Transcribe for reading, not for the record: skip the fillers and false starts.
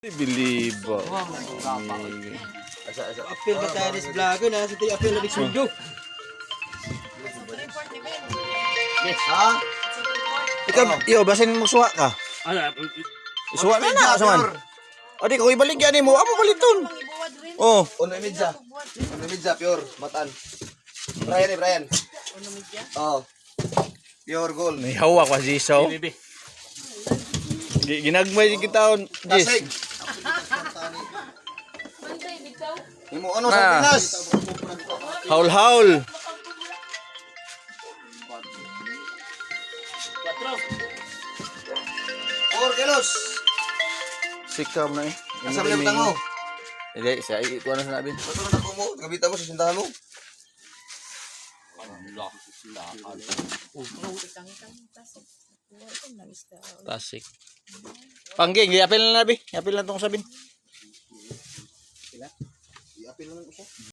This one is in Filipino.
Believe. Apil ba tayo sa vlog na? Sa tayo apil na nagsundo. Ha? Ikaw, iyo, basin mo suwa ka. Suwa na na, saman. Adi, kung ibalik yan mo, amo baliton. Oh. Uno imidja. Uno imidja, pure. Matan. Brian Brian. Oh. Pure gold. May hawak pa si Isaw. Ginagmay si kita on. Kasig. Imo ano sa Ah. Pinas? Haul-haul. Or kilos. Sikam na eh. Asa balik mo? Hindi, siya ito na sinabi. Bato na ako mo, gabita mo sa sindahan mo. Tasik. Pangging, i-apil na nabi. I-apil na itong sabin. I-apil lang ko siya.